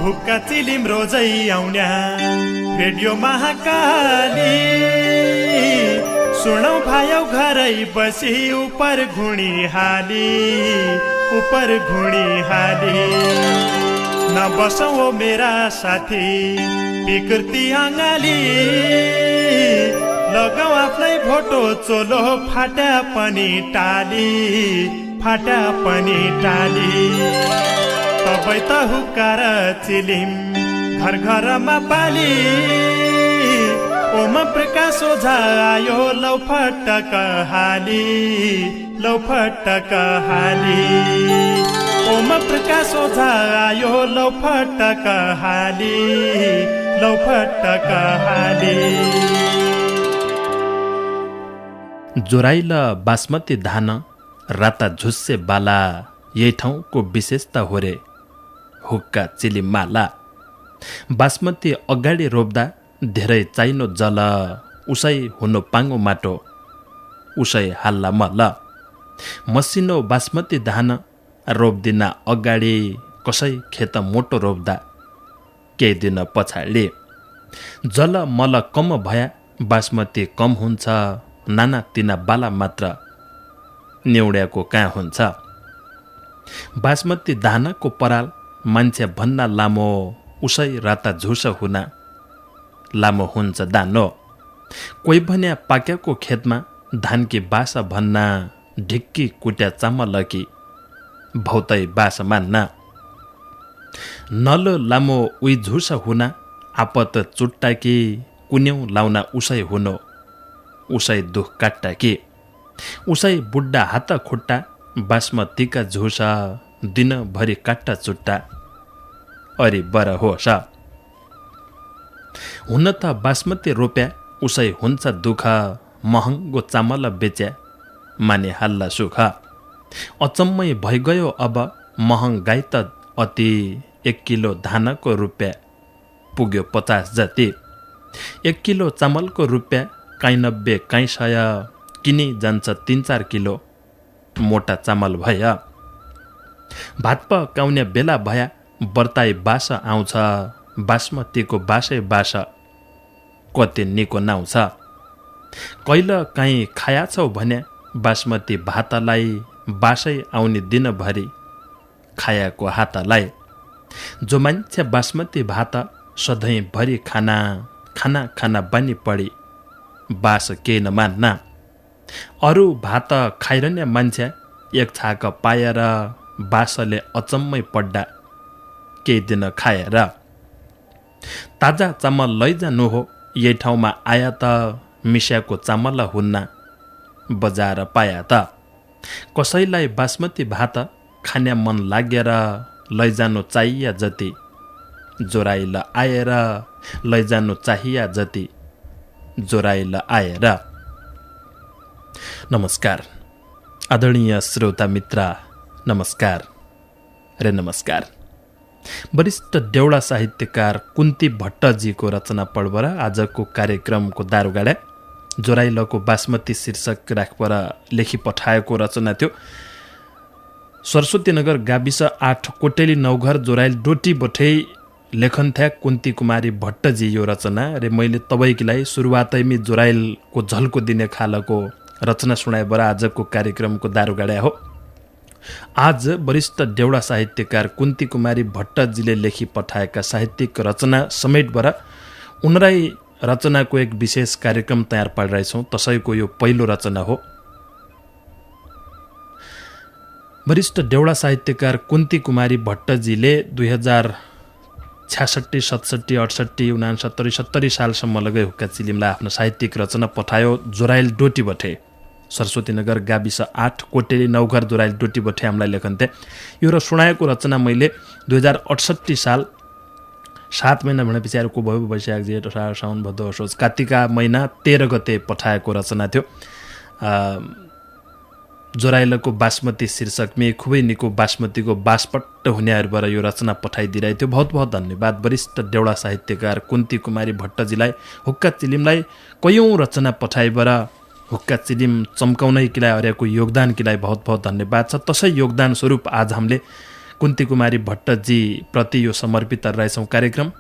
हुक्का Chilima रोजै आउन्या radio Mahakali सुनौ भायौ घरै बसी उपर घुणी हाली नबसौ मेरा साथी विकृति अङ्गाली लगाऊ आफ्नै भोटो चोलो फाटा पनि टाली तपाईँ त हुक्कार चिलिम घर घरमा पाली ओम प्रकाश ओझा आयो लौ फटक हाली ओम प्रकाश ओझा आयो लौ फटक हाली जोराइल बासमती धान राता झुस्से बाला यही ठाउँको विशेषता हो रे हुक्का चिलिमाला। बासमती अगाडि रोप्दा धेरै चाहिनो जल उसै हुनु पाङ्गो माटो उसै हाल्ला मल। मसिनो बासमती धान रोप्दिन अगाडि कसै खेत मोटो रोप्दा केही दिन पछाडि जल मल कम भया बासमती कम हुन्छ नाना तिना बाला मात्र न्युड्याको कहाँ हुन्छ। बासमती धानको पराल मान्छे भन्ना लामो उसै राता झुस हुना लामो हुन्छ दानो। कोही भन्या पाक्याको खेतमा धानकी बासा भन्ना ढिक्की कुट्या चामल कि भौतै बास मान्ना। नलो लामो उही झुस हुना आपत चुट्टा कि कुन्यौँ लाउना उसै हुनो उसै दुख काट्टा कि उसै बुड्डा हात खुट्टा बासमतीका झुस दिनभरि काट्टा चुट्टा अरे बर होस। हुन त बासमती रोप्या उसै हुन्छ दुःख महँगो चामल बेच्या माने हाल्ला सुख। अचम्मै भइगयो अब महँगाई त अति 1 किलो धानको रुपियाँ पुग्यो 50 जति। 1 किलो चामलको रुपियाँ काहीँ 90 काहीँ 100 किनी जान्छ 3-4 किलो मोटा चामल भय। भात पकाउने बेला भया बर्ताई बास आउँछ बासमतीको बासै बास कति निको नाउँछ। कैल काहीँ खायाछौ भने बासमती भातलाई बासै आउने दिनभरि खायाको हातलाई। जो मान्छे बासमती भात सधैँभरि खाना बानी पडी बास केही नमान्ना। अरू भात खाइरहने मान्छे एक छाक पाएर बासले अचम्मै पड्डा केही दिन खाएर। ताजा चामल लैजानु हो यही ठाउँमा आया त मिस्याको चामल हुन्न बजार पाया त। कसैलाई बासमती भात खाने मन लागेर लैजानु चाहिए जति जोराइल आएर लैजानु चाहिए जति जोराइल आएर। नमस्कार आदरणीय श्रोता मित्र, नमस्कार रे नमस्कार। वरिष्ठ देउडा साहित्यकार कुन्ती भट्टजीको रचना पढ्बर आजको कार्यक्रमको दारुगाडा जोराइलको बासमती शीर्षक राखपर लेखी पठाएको रचना थियो। सरस्वतीनगर गाविस 8 कोटेली नौघर जोराइल डोटी बठै लेखन थ्या कुन्ती कुमारी भट्टजी यो रचना रे मैले तपाईँलाई सुरुवातैमी जोराइलको झल्को दिने खालको रचना सुनाएबर आजको कार्यक्रमको दारुगाडा हो। आज वरिष्ठ देउडा साहित्यकार कुन्ती कुमारी भट्टजीले लेखी पठाएका साहित्यिक रचना समेटबाट उनलाई रचनाको एक विशेष कार्यक्रम तयार पारिरहेछौँ। तसैको यो पहिलो रचना हो। वरिष्ठ देउडा साहित्यकार कुन्ती कुमारी भट्टजीले 2066, 67, 68, 69, 70 सालसम्म लगै हुक्का चिलिमलाई आफ्नो साहित्यिक रचना पठायो जोराइल डोटी बठे। सरस्वतीनगर गाविस 8 कोटेली नौघर जोराइल डोटी बठे हामीलाई लेखन्थे। यो र सुनाएको रचना मैले 2068 साल 7 महिना भनेपछि को भयो वैशाख जेठ असार साउन भदौ असोज कार्तिका महिना 13 गते पठाएको रचना थियो। जोराइलको बासमती शीर्षकमे खुबै निको बासमतीको बासपट्ट हुनेहरूबाट यो रचना पठाइदिरहेको थियो। बहुत बहुत धन्यवाद वरिष्ठ देउडा साहित्यकार कुन्ती कुमारी भट्टजीलाई। हुक्का चिलिमलाई कयौँ रचना पठाइबाट हुक्का चिलिम चम्काउनै किलाई हरेको योगदान किलाई बहुत बहुत धन्यवाद छ। तसै योगदान स्वरूप आज हामीले कुन्ती कुमारी भट्टजी प्रति यो समर्पित रहेछौँ कार्यक्रम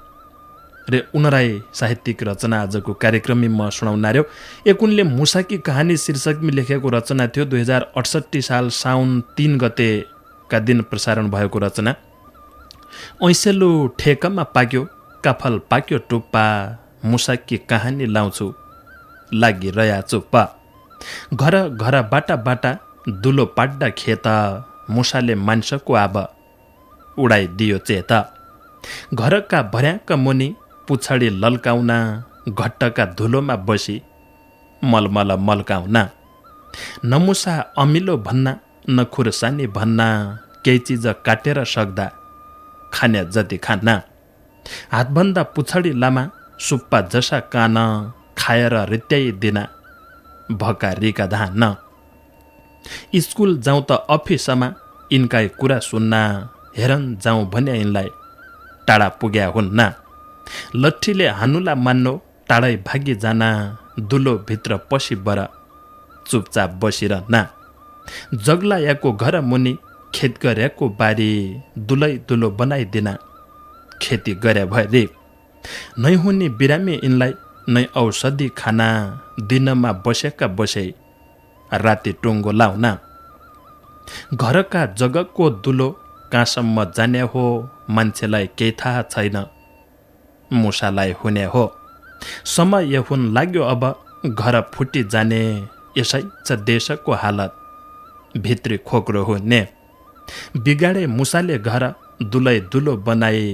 रे उनराई साहित्यिक रचना आजको कार्यक्रममा म सुनाउनार्यो। एक उनले मुसाकी कहानी शीर्षकमा लेखेको रचना थियो 2068 साल साउन 3 गतेका दिन प्रसारण भएको रचना। ऐसेलु ठेकमा पाक्यो काफल पाक्यो टुप्पा मुसाकी कहानी लाउँछु लागि रया चुप्पा घर घर बाटा बाटा दुलो पाड्दा खेता मुसाले मान्छको आब उडाइदियो चेता घरका भर्याका मुनि पुछडी लल्काउना घट्टका धुलोमा बसी मलमल मल्काउना नमुसा अमिलो भन्ना न खुर्सानी भन्ना केही चिज काटेर सक्दा खाने जति खाना हातभन्दा पुछडी लामा सुप्पा जसा कान खाएर रित्याइ दिना भकारीका धान स्कुल जाउँ त अफिसमा यिनकाई कुरा सुन्ना हेरन जाउँ भने यिनलाई टाढा पुग्या हुन्न लट्ठीले हानुला मान्नो टाढै भागी जाना दुलो भित्र पसी बर चुपचाप बसिरहना जग्लायाको घर मुनि खेत गरेको बारी दुलै दुलो बनाइदिना खेती गरे भए नै हुने बिरामी यिनलाई नै औषधि खाना दिनमा बसेका बसे राति टुङ्गो लाउना घरका जगको दुलो कहाँसम्म जाने हो मान्छेलाई केही थाहा छैन मुसालाई हुने हो समय हुन लाग्यो अब घर फुटी जाने यसै छ देशको हालत भित्री खोक्रो हुने बिगाडे मुसाले घर दुलै दुलो बनाए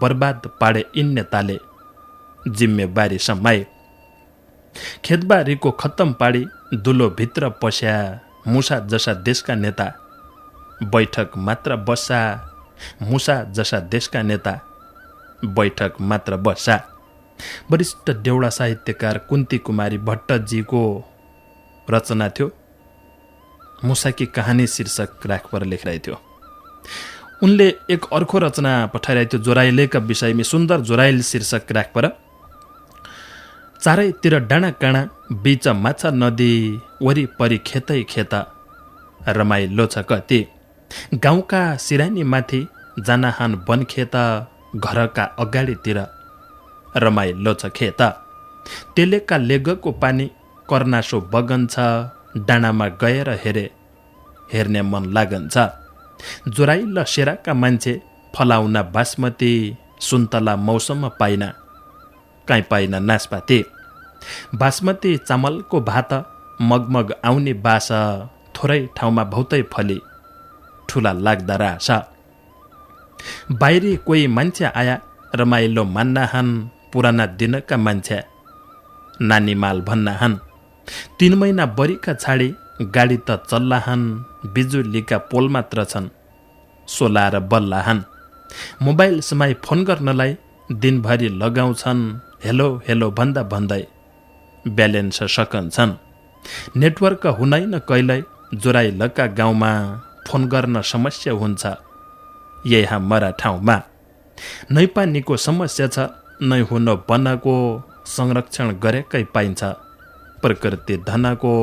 बर्बाद पाडे इन नेताले जिम्मेवारी समाए खेतबारीको खत्तम पाडी दुलो भित्र पस्या मुसा जसा देशका नेता बैठक मात्र बस्सा मुसा जसा देशका नेता बैठक मात्र बस्सा। वरिष्ठ देउडा साहित्यकार कुन्ती कुमारी भट्टजीको रचना थियो मुसाकी कहानी शीर्षक राखपर लेखिरहेको थियो। उनले एक अर्को रचना पठाइरहेको थियो जोराइलेका विषयमा सुन्दर जोराइल शीर्षक राखपर चारैतिर डाँडा काँडा बीच माछा नदी वरिपरि खेतै खेत रमाइलो छ कति गाउँका सिरानी माथि जानाहान बनखेत घरका अगाडितिर रमाइलो छ खेत तेलेका लेगको पानी कर्नासो बगन्छ डाँडामा गएर हेर्ने मन लागन्छ जोराइल सेराका मान्छे फलाउन बासमती सुन्तला मौसममा पाइन काहीँ पाइन नासपाती बासमती चामलको भात मगमग आउने बास थोरै ठाउँमा बहुतै फली ठुला लाग्दा रहेछ बाहिरी कोही मान्छे आया रमाइलो मान्नाहान पुराना दिनका मान्छे नानी माल भन्नाहान 3 महिना बरीका छाडी गाडी त चल्लाहान बिजुलीका पोल मात्र छन् सोलार बल्लाहान मोबाइल समाई फोन गर्नलाई दिनभरि लगाउँछन् हेलो हेलो भन्दा भन्दै ब्यालेन्स सकन्छन् नेटवर्क हुँदैन कहिल्यै जोराइलका गाउँमा फोन गर्न समस्या हुन्छ यही हाम्रा ठाउँमा नै पानीको समस्या छ नै हुन वनको संरक्षण गरेकै पाइन्छ प्रकृति धनको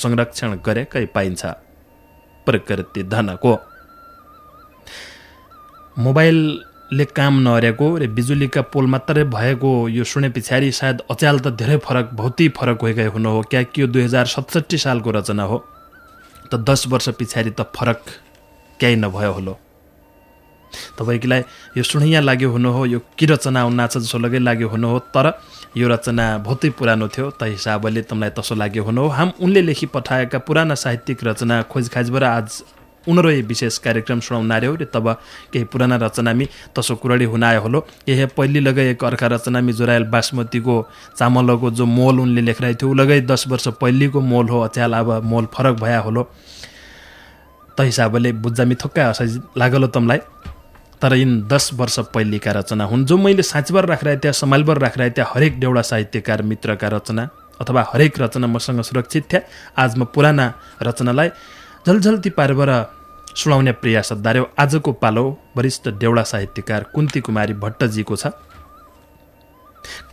संरक्षण गरेकै पाइन्छ प्रकृति धनको मोबाइलले काम नगरेको र बिजुलीका पोल मात्रै भएको यो सुने पछाडि सायद अचाल त धेरै फरक बहुतै फरक भइगए हुन हो क्या कि यो 2067 सालको रचना हो त 10 वर्ष पछाडि त फरक केही नभयो होलो तपाईलाई यो सुनैया लाग्यो हुनु हो यो के रचना हुन्न छ जसो लगै लाग्यो हुनु हो तर यो रचना बहुतै पुरानो थियो त हिसाबले तमलाई तसो लाग्यो हुनु हो उनले लेखी पठाएका पुराना साहित्यिक रचना खोजखाजबाट आज उनीहरू विशेष कार्यक्रम सुनाउनार्यो रे तब केही पुराना रचनामी तसो कुरडी हुनायो होलो यही पहिली लगै एक अर्का रचनामी जोरायल बासमतीको चामलको जो मोल उनले लेखिरहेको थियो लगै 10 वर्ष पहिलेको मोल हो अचाल अब मोल फरक भया होलो त हिसाबले बुझ्जामी थोक्का असै लागलो तमलाई तर यिन 10 वर्ष पहिलेका रचना हुन् जो मैले साँचभर राखिरहेको थिएँ सम्हालभर राखिरहेको थिएँ हरेक देउडा साहित्यकार मित्रका रचना अथवा हरेक रचना मसँग सुरक्षित थिए आज म पुराना रचनालाई झलझल्ती पारेर सुनाउने प्रयास गर्यो आजको पालो वरिष्ठ देउडा साहित्यकार कुन्ती कुमारी भट्टजीको छ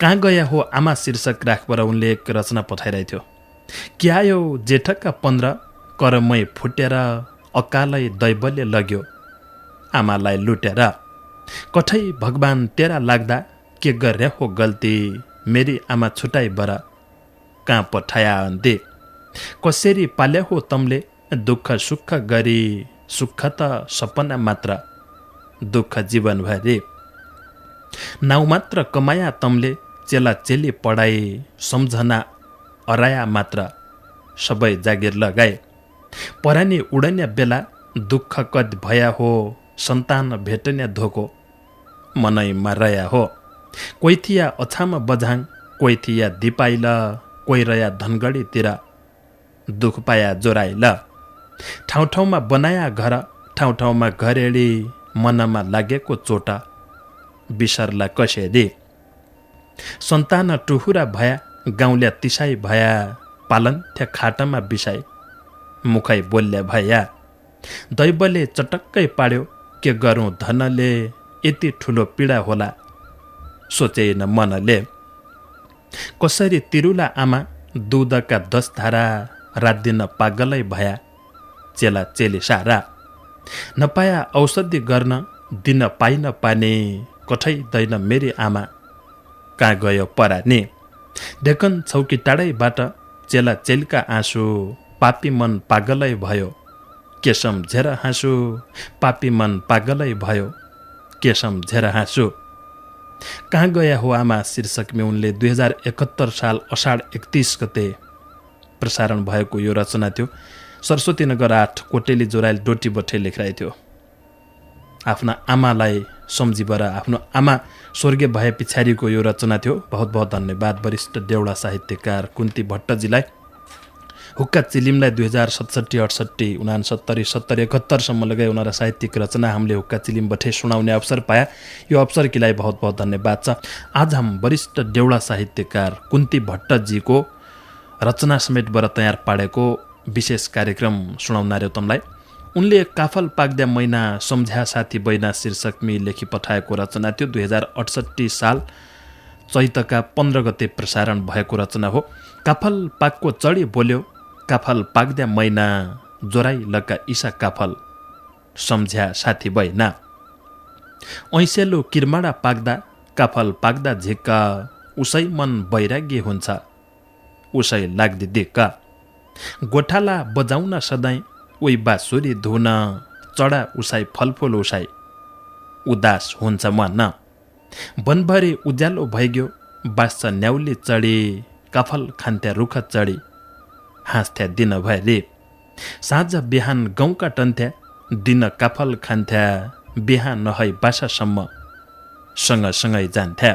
कहाँ गया हो आमा शीर्षक राखबर उनले एक रचना पठाइरहेको थियो के आयो जेठका 15 करमै फुटेर अकालै दैवले लग्यो आमालाई लुटेर। कठै भगवान तेरा लाग्दा के गरे हो गल्ती, मेरी आमा छुटाई बर कहाँ पठाया अन्ते। कसरी पाले हो तमले दुःख सुख गरी, सुख त सपना मात्र दुःख जीवनभरि। नाउ मात्र कमाया तमले चेला चेली पढाइ, सम्झना अराया मात्र सबै जागिर लगाए। परानी उडन्या बेला दुःख कद भया हो, सन्तान भेटन्या धोको मनैमा रया हो। कोही थिया अछाम बझाङ, कोही थिया दिपाइल, कोही रया धनगढीतिर दुख पाया जोराइल। ठाउँ ठाउँमा बनाया घर, ठाउँ ठाउँमा घरेडी, मनमा लागेको चोट बिसर्ला कसरी। सन्तान टुहुरा भया, गाउँल्या तिसाई भया, पालन थ्या खाटामा बिसाई मुखै बोल्ल्या भया। दैवले चटक्कै पाड्यो के गरौँ धनले, यति ठुलो पीडा होला सोचेन मनले। कसरी तिरुला आमा दुधका 10 धारा, रात दिन पागलै भया चेला चेली सारा। नपाया औषधि गर्न दिन पाइन पानी, कठै दैन मेरी आमा कहाँ गयो परानी। ढेकन छौकी टाढैबाट चेला चेलीका आँसु, पापी मन पागलै भयो के सम्झेर हाँसु, पापी मन पागलै भयो के सम्झेर हाँसु। कहाँ गया हो आमा शीर्षकमा उनले 2071 साल अषाढ 31 गते प्रसारण भएको यो रचना थियो। सरस्वती नगर 8 कोटेली जोराइल डोटी बठे लेखिरहेको थियो। आफ्ना आमालाई सम्झिबर आफ्नो आमा स्वर्गीय भए पछाडिको यो रचना थियो। बहुत बहुत धन्यवाद वरिष्ठ देउडा साहित्यकार कुन्ती भट्टजीलाई। हुक्का चिलिमलाई 2067, 68, 69, 70, 71 सम्म लगाए उनीहरू साहित्यिक रचना हामीले हुक्का चिलिम बठे सुनाउने अवसर पाया। यो अवसर किलाई बहुत बहुत धन्यवाद छ। आज हम वरिष्ठ देउडा साहित्यकार कुन्ती भट्टजीको रचना समेतबाट तयार पारेको विशेष कार्यक्रम सुनाउनार्यो तमलाई। उनले काफल पाक्दा मैना सम्झ्या साथी बैना शीर्षकमी लेखी पठाएको रचना थियो। 2068 साल चैतका 15 गते प्रसारण भएको रचना हो। काफल पाकको चढी बोल्यो, काफल पाक्दा मैना जोराइ लका ईसा काफल सम्झ्या साथी बैना। ऐसेलो किरमाडा पाक्दा काफल पाक्दा झिक्क, उसै मन वैराग्य हुन्छ उसै लाग्दी दिक्क। गोठाला बजाउन सधैँ उही बाँसुरी धुन, चढा उसाई फलफुल उसाई उदास हुन्छ मन। वनभरि उज्यालो भइग्यो बाँच्छ न्याउली चढी, काफल खान्थ्या रुख चढी हाँस्थ्या दिनभरि। साँझ बिहान गाउँका टन्थ्या, दिन काफल खान्थ्या, बिहान नहै बासासम्म सँगसँगै जान्थ्या।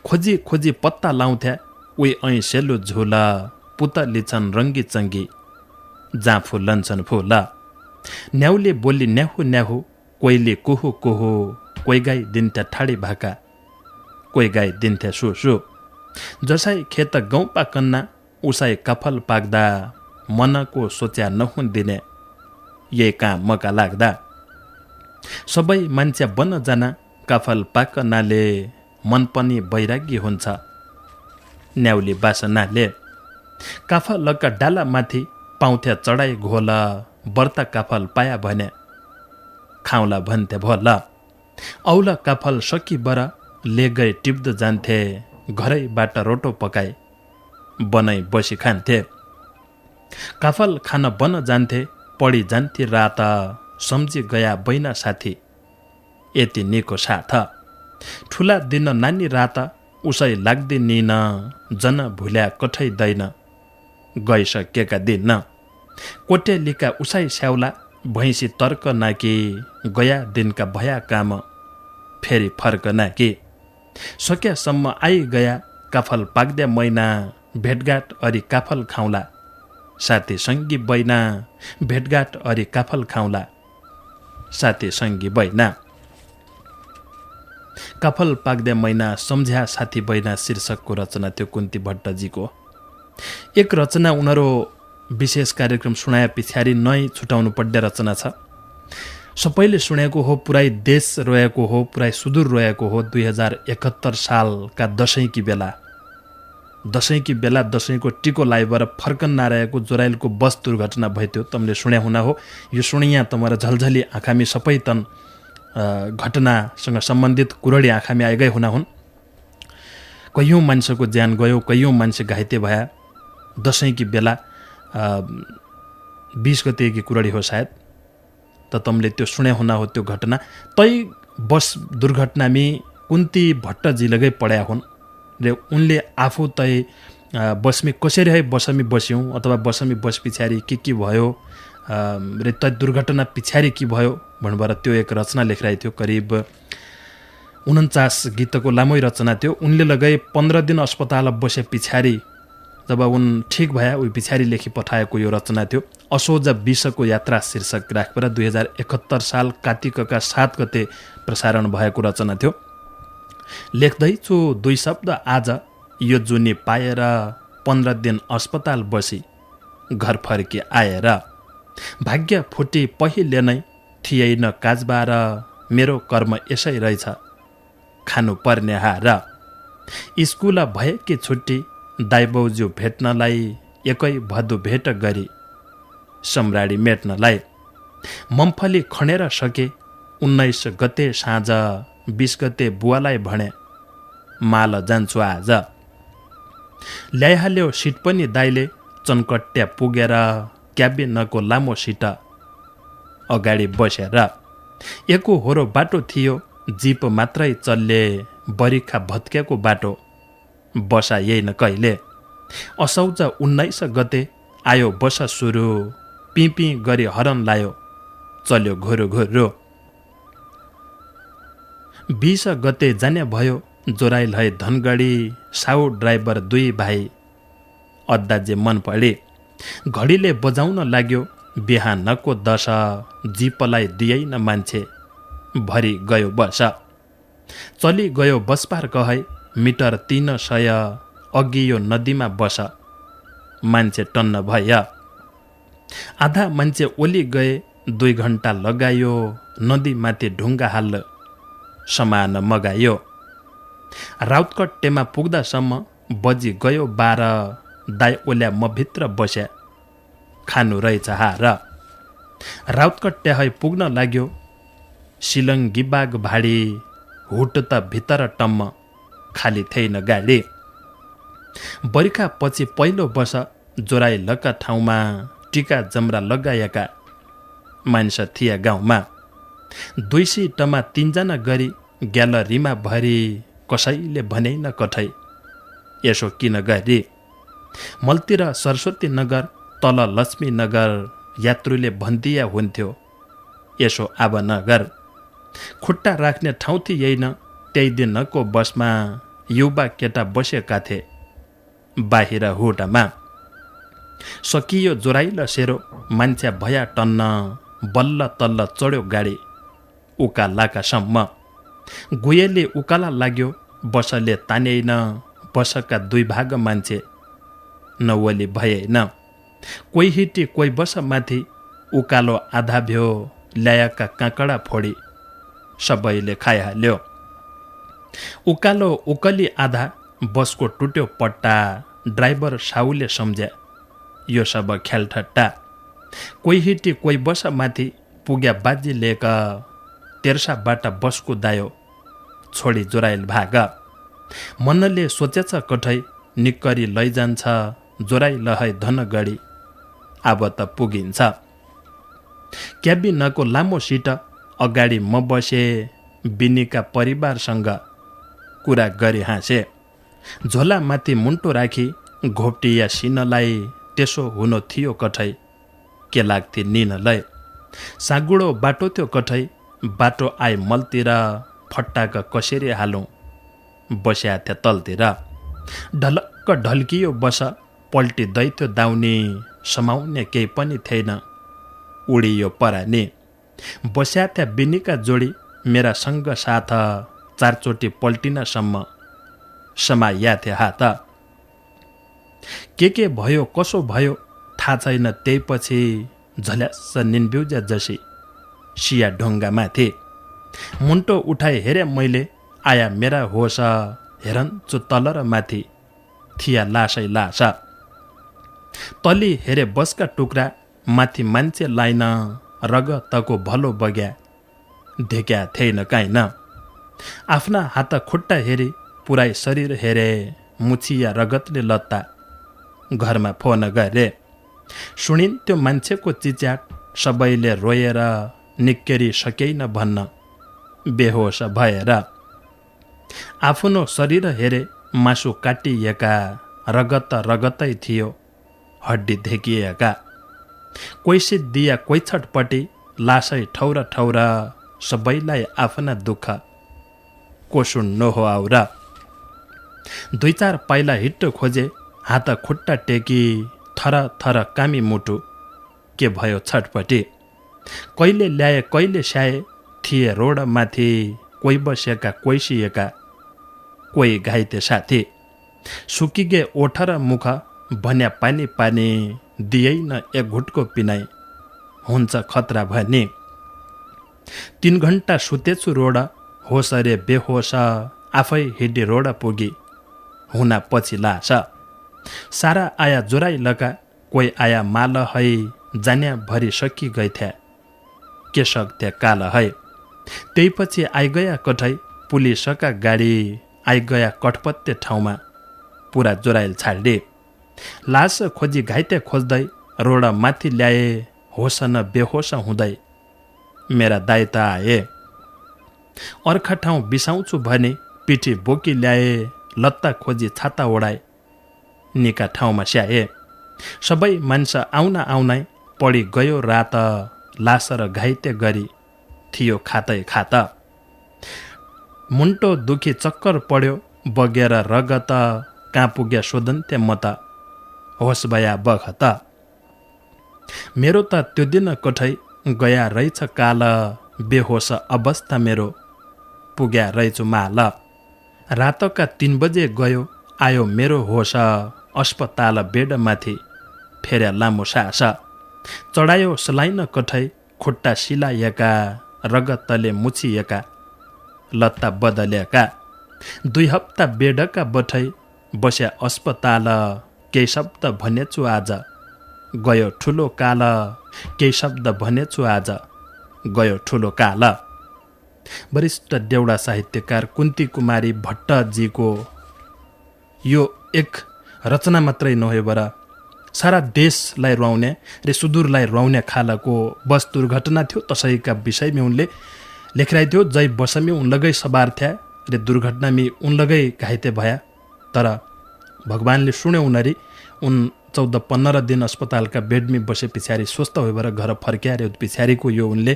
खोजी खोजी पत्ता लाउँथ्या उही ऐ सेलो झुला, पुतली छन् रङ्गी चङ्गी जाँफु लन्छन् फुल। न्याउले बोली न्याहु न्याहु, कोहीले कुहु कुहु, कोही गाई दिन्थ्या ठाडी भाका, कोही गाई दिन्थ्या सुसु। जसाई खेत गाउँ पाकन्ना, उसाई काफल पाक्दा, मनको सोच्या नहुँदिने यही कहाँ मका लाग्दा। सबै मान्छे बन जाना काफल पाकनाले, मन पनि वैराग्य हुन्छ न्याउली बासनाले। काफलका डाला माथि पाउँथ्या चढाइ घोला, व्रता काफल पाया भने खाउला भन्थे भोला। औला काफल सकी बर ले गए टिप्द जान्थे, घरैबाट रोटो पकाई बनाई बसी खान्थे। काफल खान बन जान्थे, पढी जान्थे रात, सम्झी गया बैना साथी यति निको साथ। ठुला दिन नानी रात उसै लाग्दी निन, जन भुल्या कठै दैन गइसकेका दिन। कोटेलीका उसाई स्याउला, भैँसी तर्क नाकी, गया दिनका भया काम फेरि फर्क नाकी। सकेसम्म आई गया काफल पाक्दा मैना, भेटघाट अरी काफल खाउँला साथी सङ्गी बैना, भेटघाट अरी काफल खाउँला साथी सङ्गी बैना। काफल पाक्दा मैना सम्झ्या साथी बैना शीर्षकको रचना थियो कुन्ती भट्टजीको। एक रचना उनीहरू विशेष कार्यक्रम सुनाए पछाडि नै छुटाउनु पर्ने रचना छ। सबैले सुनेको हो, पुरै देश रोएको हो, पुरै सुदूर रोएको हो। 2071 सालका दशैँकी बेला दसैँकी बेला दसैँको टिको लाइबर फर्कन नारायणको जोराइलको बस दुर्घटना भइथ्यो तमले सुन्या हुना हो। यो सुनिया तमरा झलझली आँखामी सबै तन घटनासँग सम्बन्धित कुरडी आँखामी आएगै हुना हुन्। कैयौँ मान्छेको ज्यान गयो, कैयौँ मान्छे घाइते भया। दसैँकी बेला 20 गतेकी कुरडी हो सायद, त तमले त्यो सुन्या हुना हो त्यो घटना। तै बस दुर्घटनामी कुन्ती भट्टजी लगै पढ्या हुन् र उनले आफू तै बसमी कसरी है बसमी बस्यौँ अथवा बसमी बस पछाडि के भयो र तै दुर्घटना पछाडि के भयो भन्नुभएर त्यो एक रचना लेखिरहेको थियो। करिब 49 गीतको लामो रचना थियो। उनले लगै 15 दिन अस्पताल बसे पछाडि जब उन ठिक भया उही पछाडि लेखी पठाएको यो रचना थियो। असोज विषको यात्रा शीर्षक राखेर 2071 साल कार्तिकका 7 गते प्रसारण भएको रचना थियो। लेख्दैछु 2 शब्द आज यो जुनी पाएर 15 दिन अस्पताल बसी घर फर्की आएर। भाग्य फुटी पहिले नै थिएन काजबार, मेरो कर्म यसै रहेछ खानु पर्ने हार। स्कुल भए कि छुट्टी दाइबाउजू भेट्नलाई, एकै भदु भेट गरी सम्राडी मेट्नलाई। मम्फली खनेर सके 19 गते साँझ, 20 गते बुवालाई भने माल जान्छु आज। ल्याइहाल्यो सिट पनि दाइले चनकट्या पुगेर, क्याबिनको लामो सिट अगाडि बसेर। एको होरो बाटो थियो जीप मात्रै चल्ले, बरिखा भत्केको बाटो बसा यही न कहिले। असौज 19 गते आयो बस सुरु, पिपी गरी हरन लायो चल्यो घोरो घोरो। 20 गते जाने भयो जोराइल है धनगढी, साउ ड्राइभर 2 भाइ अद्दाजे मन पढे। घडीले बजाउन लाग्यो बिहानको 10, जीपलाई दिए न मान्छे भरि गयो बस। चली गयो बस पार कहै मिटर 300, अघि यो नदीमा बस मान्छे टन्न भय। आधा मान्छे ओली गए 2 घण्टा लगायो, नदीमाथि ढुङ्गा हाल्ल समान मगायो। राउतकट्टेमा पुग्दासम्म बजी गयो 12, दाइ ओल्या म भित्र बस्या खानु रहेछ हार। राउतकट्टे है पुग्न लाग्यो सिलङ्गी बाग भाडी, हुट त भित्र टम्म खाली थिएन गाडी। बर्खा पछि पहिलो बस जोराइलका ठाउँमा, टिका जमरा लगाएका मानिस थिए गाउँमा। 2 सिटमा 3 जना गरी ग्यालरीमा भरी, कसैले भने न कठै यसो किन गरी। मल्तिर सरस्वती नगर, तल लक्ष्मी नगर, यात्रुले भन्दिया हुन्थ्यो यसो आब नगर। खुट्टा राख्ने ठाउँ थिएन त्यही दिनको बसमा, युवा केटा बसेका थिए बाहिर हुटमा। सकियो जोराइल सेरो, मान्छे भया टन्न, बल्ल तल्ल चढ्यो गाडी उकालाकासम्म। गुयेले उकाला लाग्यो बसले तानेन, बसका 2 भाग मान्छे नवली भएन। कोही हिटी कोही बस माथि, उकालो आधा भ्यो, ल्याएका काँकडा फोडी सबैले खाइहाल्यो। उकालो उकली आधा, बसको टुट्यो पट्टा, ड्राइभर साउले सम्झ्या यो सब ख्यालठट्टा। कोही हिटी कोही बस माथि, पुग्या बाजी लेक, तेर्साबाट बसको दायो छोडी जोराइल भाग। मनले सोचेछ कठै निक्करी लैजान्छ, जोराइल है धनगढी अब त पुगिन्छ। क्याबिनको लामो सिट अगाडि म बसे, बिनीका परिवारसँग कुरा गरी हाँसे। झोलामाथि मुन्टो राखी घोप्टिया सिनलाई, त्यसो हुन थियो कठै के लाग्थे निनलाई। साँगुडो बाटो थियो कठै, बाटो आए मलतिर, फट्टाक कसरी हालौँ बस्या थिए तलतिर। ढलक्क ढल्कियो बस, पल्टिँदै थियो दाउनी, समाउने केही पनि थिएन उडियो परानी। बस्या थिए बिनीका जोडी मेरा सँग साथ, 4 चोटि पल्टिनसम्म समाया थिए हात। के भयो कसो भयो थाहा छैन, त्यही पछि झल्यास निन्ब्युजा जसी सिया ढुङ्गामाथि। मुन्टो उठाए हेरे मैले, आया मेरा होस, हेरन्छु तल र माथि थिया लासै लास। तली हेरे बसका टुक्रा माथि मान्छे लाइन रगतको भलो बग्या धेक्या थिएन काइन। आफ्ना हात खुट्टा हेरी पुराई शरीर हेरे मुछिया रगतले लत्ता। घरमा फोन गरे सुनिन् त्यो मान्छेको चिच्याट सबैले रोएर निक्केरी सकेन भन्न बेहोस भएर। आफ्नो शरीर हेरे मासु काटिएका रगत रगतै थियो हड्डी धेकिएका। कोइसी दिया कोइछटपट्टि लासै ठौर ठौर सबैलाई आफ्ना दुःख को सुन्नु हो आउर। 2-4 पाइला हिट्टो खोजे हात खुट्टा टेकी थर थर कामी मुटु के भयो छटपटी। कहिले ल्याए कहिले स्याए थिए रोड माथि कोही बसेका कोइसिएका कोही घाइते साथी। सुकिगे ओठ र मुख भन्या पानी पानी दिए न एक घुटको पिनाइ हुन्छ खतरा भनी। 3 घण्टा सुतेछु रोड होस रे बेहोस आफै हिँडी रोड पुगी हुना पछि लास। सारा आया जोराइ लगा कोही आया माल है जान्या भरि सकि गइथ्या के सक्थ्या काल है। त्यही पछि आइगया कठै पुलिसका गाडी आइगया कठपत्ते ठाउँमा पुरा जोराइल छाड्े। लास खोजी घाइते खोज्दै रोड माथि ल्याए होस न बेहोस हुँदै मेरा दाइ त आए। अर्का ठाउँ बिसाउँछु भने पिठी बोकी ल्याए लत्ता खोजी छाता ओढाए निका ठाउँमा स्याए। सबै मान्छे आउना आउनै पढी गयो रात लास र घाइते गरी थियो खातै खात। मुन्टो दुखी चक्कर पढ्यो बगेर रगत कहाँ पुग्या सोधन्थे म त होस भया बखत। मेरो त त्यो दिन कठै गया रहेछ काल बेहोस अवस्था मेरो पुग्या रहेछु माल। रातका 3 बजे गयो आयो मेरो होस अस्पताल बेडमाथि फेर्या लामो सास। चढायो सलाइन कठै खुट्टा सिलाएका रगतले मुछिएका लत्ता बदलेका। 2 हप्ता बेडका बठै बस्या अस्पताल केही शब्द भनेछु आज गयो ठुलो काल। केही शब्द भनेछु आज गयो ठुलो काल। वरिष्ठ देउडा साहित्यकार कुन्ती कुमारी भट्टजीको यो एक रचना मात्रै नभए बर सारा देशलाई रुवाउने र सुदूरलाई रुवाउने खालको बस दुर्घटना थियो। तसैका विषयमा उनले लेखिरहेको थियो। जै बसमी उनलगै सवार थिए र दुर्घटनामी उनलगै घाइते भया। तर भगवानले सुन्यो उनीहरू उन 14-15 दिन अस्पतालका बेडमी बसे पछाडि स्वस्थ भएर घर फर्क्या र पछाडिको यो उनले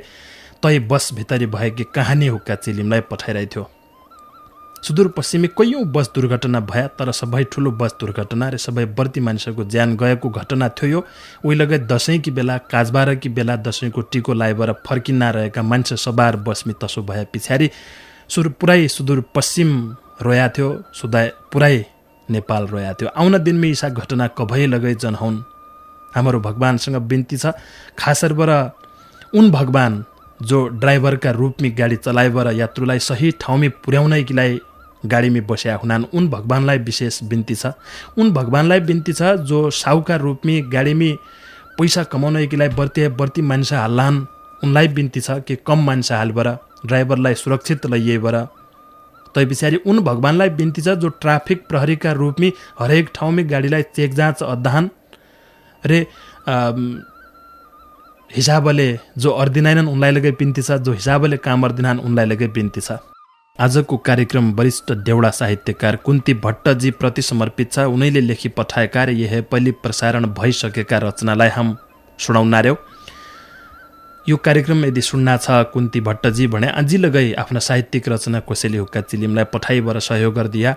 तै बस भित्री भएकी कहानी हुक्का चिलिमलाई पठाइरहेको थियो। सुदूरपश्चिमी कैयौँ बस दुर्घटना भया तर सबै ठुलो बस दुर्घटना र सबै बर्ती मानिसको ज्यान गएको घटना थियो यो। उहिलेकै दसैँकी बेला काजबारकी बेला दसैँको टिको लाइबर फर्किना रहेका मान्छे सवार बसमी तसो भए पछाडि पुरै सुदूरपश्चिम रोया थियो। पुरै नेपाल रोया थियो। आउन दिनमै यी घटना कभै लगै जनहुन्। हाम्रो भगवानसँग बिन्ती छ खासरबाट उन भगवान जो ड्राइभरका रूपमी गाडी चलाइबर यात्रुलाई सही ठाउँमी पुर्याउनैलाई गाडीमी बस्या हुनान् उन भगवानलाई विशेष बिन्ती छ। उन भगवानलाई बिन्ती छ जो साहुका रूपमी गाडीमी पैसा कमाउनैलाई बर्ती मान्छे हाल्लान् उनलाई बिन्ती छ कि कम मान्छे हालबर ड्राइभरलाई सुरक्षित लैएर। तै पछाडि उन भगवानलाई बिन्ती छ जो ट्राफिक प्रहरीका रूपमी हरेक ठाउँमी गाडीलाई चेक जाँच अध्ययन रे हिसाबले जो अर्दिनाइनन् उनलाई लगै बिन्ती छ। जो हिसाबले काम अर्दिनान् उनलाई लगै बिन्ती छ। आजको कार्यक्रम वरिष्ठ देउडा साहित्यकार कुन्ती भट्टजी प्रति समर्पित छ। उनैले लेखी पठाएका र यही पहिले प्रसारण भइसकेका रचनालाई हम सुनाउनार्यौ। यो कार्यक्रम यदि सुन्ना छ कुन्ती भट्टजी भने अझै लगै आफ्ना साहित्यिक रचना कोसेली हुक्का चिलिमलाई पठाइबर सहयोग गरिदिया।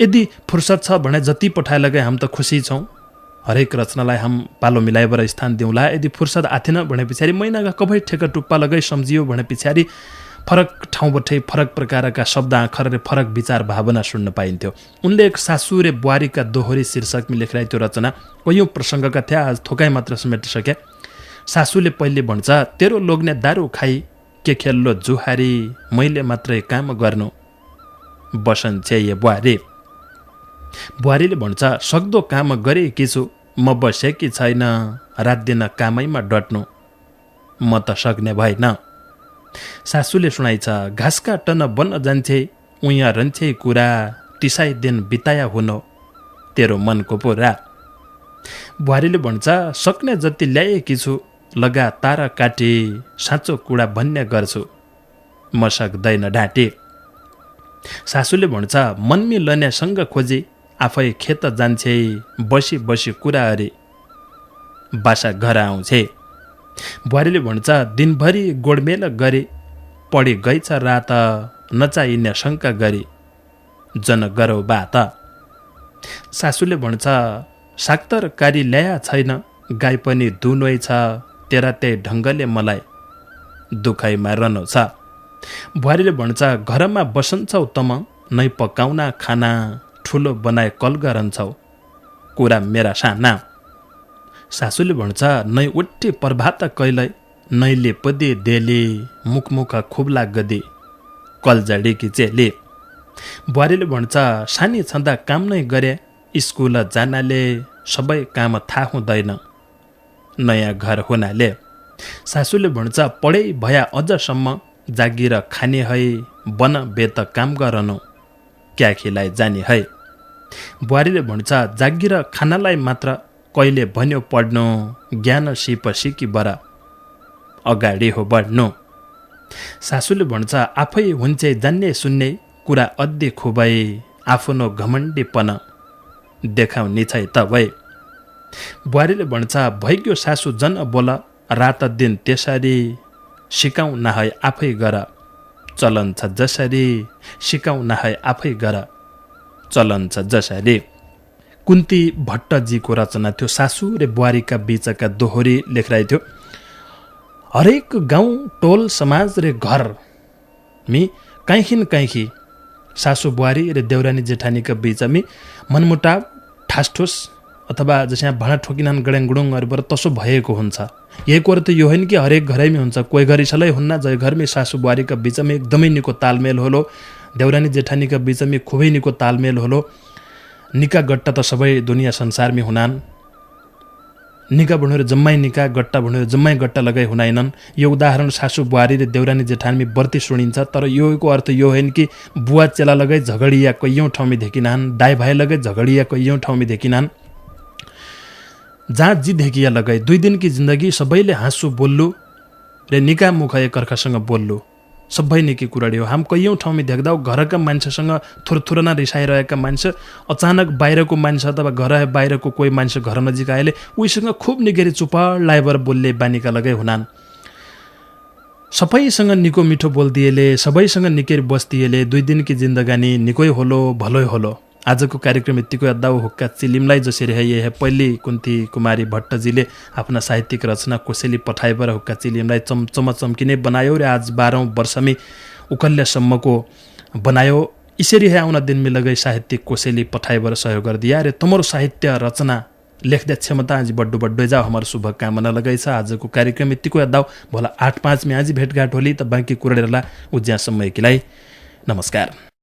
यदि फुर्सद छ भने जति पठाए लगै हम त खुसी छौँ। हरेक रचनालाई हम पालो मिलाइबर स्थान दिउँला। यदि फुर्सद आथेन भने पछाडि महिनाका कभै ठेक्का टुप्पा लगै सम्झियो भने पछाडि फरक ठाउँबाटै फरक प्रकारका शब्द आँखर र फरक विचार भावना सुन्न पाइन्थ्यो। उनले एक सासू र बुहारीका दोहोरी शीर्षकमा लेखिरहेको त्यो रचना कैयौँ प्रसङ्गका थिए। आज थोकाइ मात्र समेटिसके। सासूले पहिले भन्छ तेरो लोग्ने दारू खाई के खेल्लो जुहारी मैले मात्रै काम गर्नु बसन छे बुहारी। बुहारीले भन्छ, सक्दो काम गरेकी छु, म बसेकी छैन, रात दिन कामैमा डट्नु, म त सक्ने भएन। सासूले सुनाइछ, घाँस काटन बन्न जान्छे, उहाँ रहन्छे कुरा, टिसाइ दिन बिताया हुनो, तेरो मनको पुरा। बुहारीले भन्छ, सक्ने जति ल्याएकी छु, लगातार काटे, साँचो कुरा भन्ने गर्छु, म सक्दैन ढाँटे। सासूले भन्छ, मनमिल्नेसँग खोजे, आफै खेत जान्छे, बसी बसी कुरा अरे, बासा घर आउँछे। बुहारीले भन्छ, दिनभरि गोडमेल गरे, पढी गइछ रात, नचाहिने शङ्का गरे, जन गरौ बात। सासूले भन्छ, साग तरकारी ल्याया छैन, गाई पनि दुनै छ, तेरा त्यही ढङ्गले मलाई दुखाइमा रहनु छ। बुहारीले भन्छ, घरमा बसन्छौ तम, नै पकाउना खाना, ठुलो बनाए कल गरन्छौ, कुरा मेरा साना। सासूले भन्छ, नै उठ्ठी प्रभात कैलै, नैले पदे देले, मुखमुख खुब्ला गदे, कलजडीकी चेले। बुहारीले भन्छ, सानी छँदा काम नै गरे, स्कुल जानाले सबै काम थाहा हुँदैन, नयाँ घर हुनाले। सासूले भन्छ, पढै भया अझसम्म, जागिर खाने है, बन बेत काम गरनु, क्या खिलाइ जाने है। बुहारीले भन्छ, जागिर खानालाई मात्र, कहिले भन्यो पढ्नु, ज्ञान सिप सिकी बर, अगाडि हो बढ्नु। सासूले भन्छ, आफै हुन्छ जान्ने सुन्ने, कुरा अद्धे खुबै, आफ्नो घमण्डीपन देखाउने छै तबै। बुहारीले भन्छ, भइगयो सासू जन बोल, रात दिन त्यसरी, सिकाउ नहै आफै गर, चलन छ जसरी, सिकाउ नहै आफै गर, चलन छ जसरी। कुन्ती भट्टजीको रचना थियो, सासू र बुहारीका बीचका दोहोरी लेखराइ थियो। हरेक गाउँ टोल समाज रे घर मी काहीँ काहीँ सासू बुहारी र देउरानी जेठानीका बीचमी मनमुटाव, ठासठुस अथवा जसमा भाँडा ठोकिनान् गड्याङगुडुङहरूबाट तसो भएको हुन्छ। यहीको अर्थ यो होइन कि हरेक घरैमा हुन्छ, कोही घरि सलै हुन्न, जय घरमै सासू बुहारीका बीचमा एकदमै निको तालमेल होलो, देउरानी जेठानीका बीचमा खुबै निको तालमेल होलो। निका गट्टा त सबै दुनियाँ संसारमै हुनान्, निका भुँडेर जम्मै निका, गट्टा भुँडेर जम्मै गट्टा लगाइ हुनाइनन्। यो उदाहरण सासू बुहारी र देउरानी जेठानीमा बर्ती सुनिन्छ, तर योको अर्थ यो होइन कि बुवा चेला लगाइ झगडिया कैयौँ ठाउँमा देखिनान्, दाइ भाइ लगाइ झगडिया कैयौँ ठाउँमा देखिनान्। जहाँ जी देखिया लगाइ 2 दिनकी जिन्दगी सबैले हाँसु बोल्लु र निका मुख एकअर्कासँग बोल्लु, सबै निकी कुराडी हो। हाम कैयौँ ठाउँमा देख्दा घरका मान्छेसँग थुरथुरना रिसाइरहेका मान्छे अचानक बाहिरको मान्छे अथवा घर बाहिरको कोही मान्छे घर नजिक आएले उहीसँग खुब निकेरी चुपाड लाइबर बोल्ने बानीका लगाइ हुनान्। सबैसँग निको मिठो बोल्दिएले, सबैसँग निकेरी बस्दिएले 2 दिनकी जिन्दगानी निकै होलो, भलै होलो। आजको कार्यक्रम यतिको अद्दाउ हुक्का चिलिमलाई जसरी है यह पहिली कुन्ती कुमारी भट्टजीले आफ्ना साहित्यिक रचना कोसेली पठाएबर हुक्का चिलिमलाई चमचम्किने बनायो र आज 12औं वर्षमी उकल्यसम्मको बनायो। इसरी है आउन दिन में लगै साहित्यिक कोसेली पठाएबर सहयोग गर्दिया रे तमरो साहित्य रचना लेख्दे क्षमता आज बड्डो बड्डो जाओ हमारो शुभकामना लगै छ। आजको कार्यक्रम यतिको अद्दाउ भोला 8-5 में आज भेटघाट होली त बाँकी कुराडेरला उज्या समय किलाई नमस्कार।